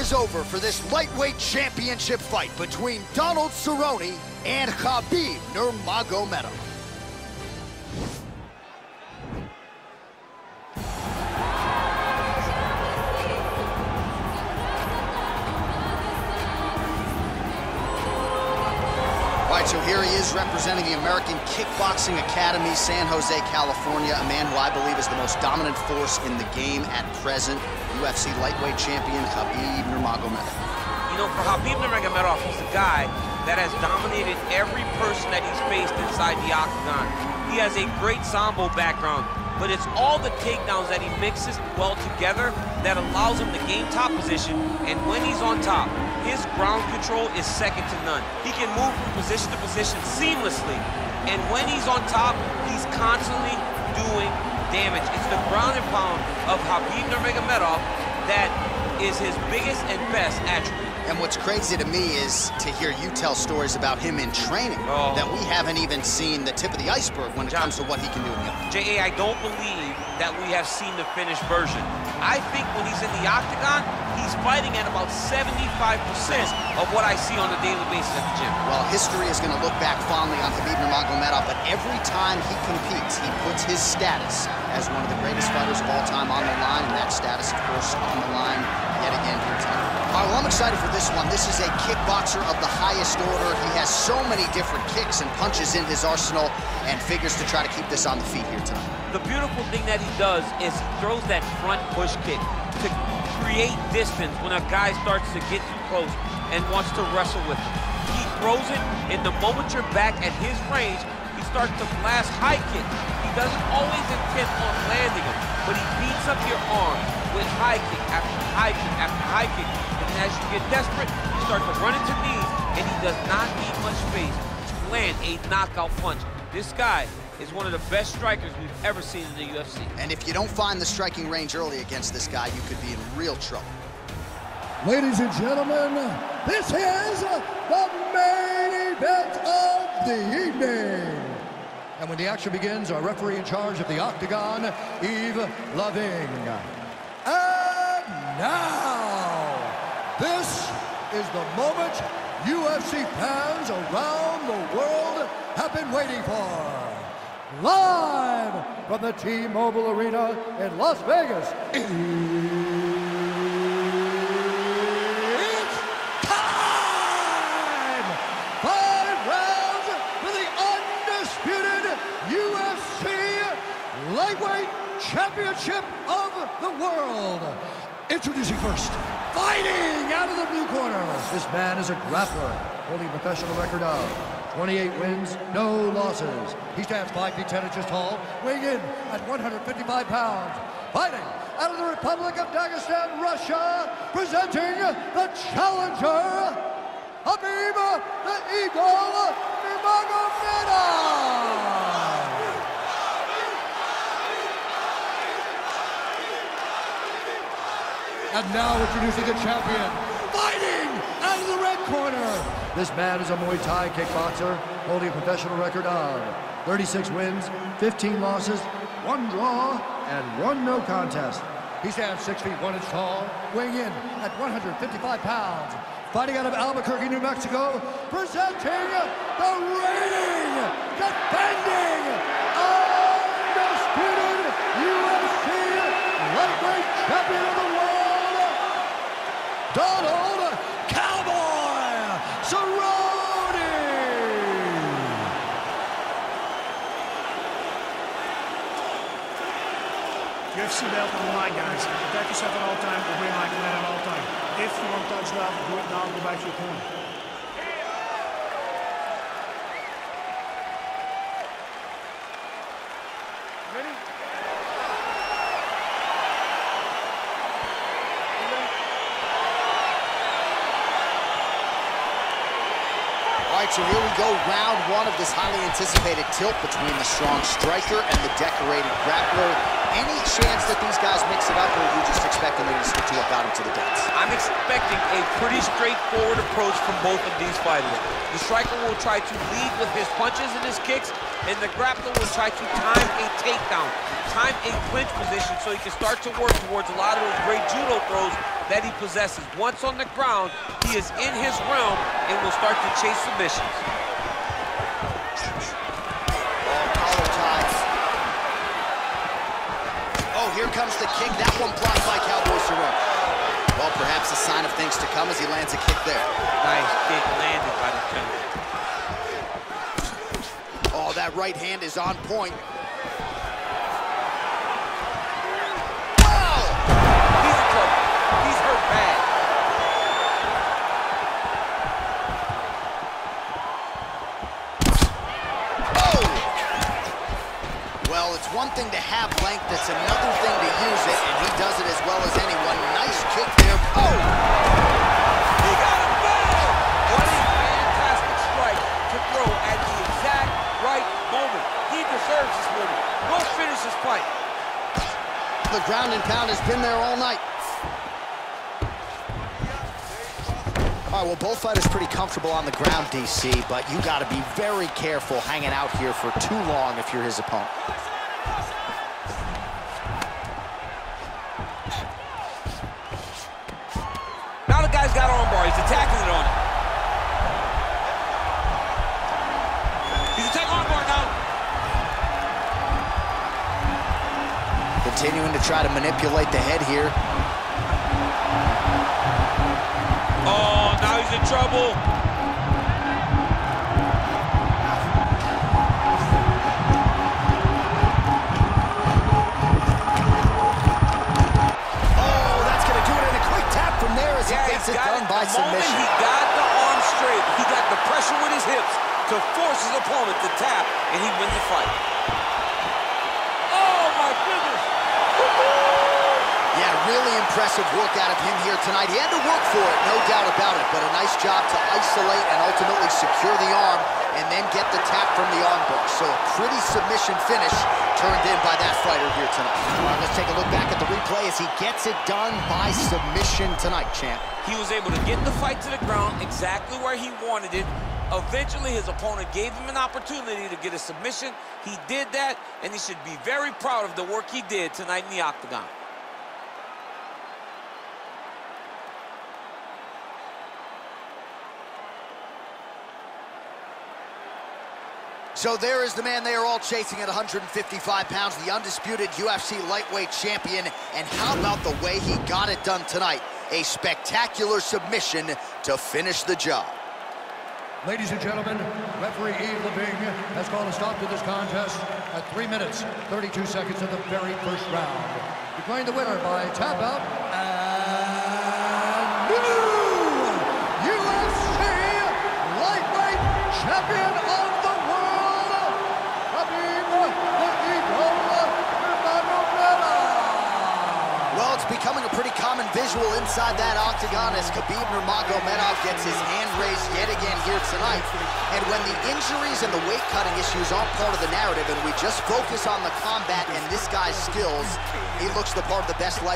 is over for this lightweight championship fight between Donald Cerrone and Khabib Nurmagomedov. So here he is representing the American Kickboxing Academy, San Jose, California, a man who I believe is the most dominant force in the game at present, UFC lightweight champion Khabib Nurmagomedov. You know, for Khabib Nurmagomedov, he's a guy that has dominated every person that he's faced inside the octagon. He has a great sambo background, but it's all the takedowns that he mixes well together that allows him to gain top position, and when he's on top, his ground control is second to none. He can move from position to position seamlessly, and when he's on top, he's constantly doing damage. It's the ground and pound of Khabib Nurmagomedov that is his biggest and best attribute. And what's crazy to me is to hear you tell stories about him in training that we haven't even seen the tip of the iceberg when it comes to what he can do in the octagon. J.A., I don't believe that we have seen the finished version. I think when he's in the octagon, he's fighting at about 75% of what I see on a daily basis at the gym. Well, history is going to look back fondly on Khabib Nurmagomedov, but every time he competes, he puts his status as one of the greatest fighters of all time on the line, and that status, of course, on the line yet again here tonight. All right, well, I'm excited for this one. This is a kickboxer of the highest order. He has so many different kicks and punches in his arsenal and figures to try to keep this on the feet here tonight. The beautiful thing that he does is he throws that front push kick to create distance when a guy starts to get too close and wants to wrestle with him. He throws it, and the moment you're back at his range, he starts to blast high kick. He doesn't always intend on landing him, but he beats up your arm with high kick after high kick after high kick. And as you get desperate, you start to run into knees, and he does not need much space to land a knockout punch. This guy is one of the best strikers we've ever seen in the UFC. And if you don't find the striking range early against this guy, you could be in real trouble. Ladies and gentlemen, this is the main event of the evening. And when the action begins, our referee in charge of the octagon, Yves Loving. And now, this is the moment UFC fans around the world have been waiting for. Live from the T-Mobile Arena in Las Vegas, it's time! 5 rounds for the undisputed UFC Lightweight Championship of the World. Introducing first, fighting out of the blue corner. This man is a grappler, holding a professional record of 28 wins, no losses. He stands 5 feet 10 inches tall, weighing in at 155 pounds. Fighting out of the Republic of Dagestan, Russia, presenting the challenger, Khabib the Eagle Nurmagomedov. And now introducing the champion, fighting out of the red corner. This man is a Muay Thai kickboxer, holding a professional record of 36 wins, 15 losses, 1 draw, and 1 no contest. He stands 6 feet 1 inch tall, weighing in at 155 pounds. Fighting out of Albuquerque, New Mexico, presenting the reigning, defending, undisputed UFC lightweight champion of the world, Donald Cowboy Cerrone! UFC belt on the line, guys. Protect yourself at all times, obey my command at all times. If you want to touch that, do it now, go back to your corner. Ready? All right, so here we go, round 1 of this highly anticipated tilt between the strong striker and the decorated grappler. Any chance that these guys mix it up, or are you just expecting them to stick to it, got them to the dance? I'm expecting a pretty straightforward approach from both of these fighters. The striker will try to lead with his punches and his kicks, and the grappler will try to time a takedown, time a clinch position so he can start to work towards a lot of those great judo throws that he possesses. Once on the ground, he is in his realm and will start to chase submissions. Collar ties. Oh, here comes the kick. That one blocked by Cowboy Cerrone. Well, perhaps a sign of things to come as he lands a kick there. Nice kick landed by the Killer. Oh, that right hand is on point. Wow! He's in trouble. He's hurt bad. Oh! Well, it's one thing to have length, it's another thing to use it, and he does it as well as anyone. Nice kick there. Oh! He got him down! What a fantastic strike to throw at the exact right moment. He deserves this moment. Go finish this fight. The ground and pound has been there all night. All right, well, both fighters pretty comfortable on the ground, DC, but you got to be very careful hanging out here for too long if you're his opponent. Now the guy's got armbar. He's attacking it on him. He's attacking armbar now. Continuing to try to manipulate the head here. Oh, now he's in trouble. Oh, that's going to do it in a quick tap from there as he gets it done by submission. The moment he got the arm straight, he got the pressure with his hips to force his opponent to tap, and he wins the fight. Oh, my goodness. Yeah, really impressive work out of him here tonight. He had to work for it, no doubt about it, but a nice job to isolate and ultimately secure the arm and then get the tap from the armbar. So a pretty submission finish turned in by that fighter here tonight. All right, let's take a look back at the replay as he gets it done by submission tonight, champ. He was able to get the fight to the ground exactly where he wanted it. Eventually, his opponent gave him an opportunity to get a submission. He did that, and he should be very proud of the work he did tonight in the octagon. So there is the man they are all chasing at 155 pounds, the undisputed UFC lightweight champion. And how about the way he got it done tonight? A spectacular submission to finish the job. Ladies and gentlemen, referee Yves Leving has called a stop to this contest at 3 minutes, 32 seconds of the very first round. Declaring the winner by tap out and new UFC lightweight champion of the world, Khabib Nurmagomedov. Well, it's becoming a pretty common visual inside that octagon as Khabib Nurmagomedov gets his hand raised yet again here tonight. And when the injuries and the weight-cutting issues aren't part of the narrative and we just focus on the combat and this guy's skills, he looks the part of the best light.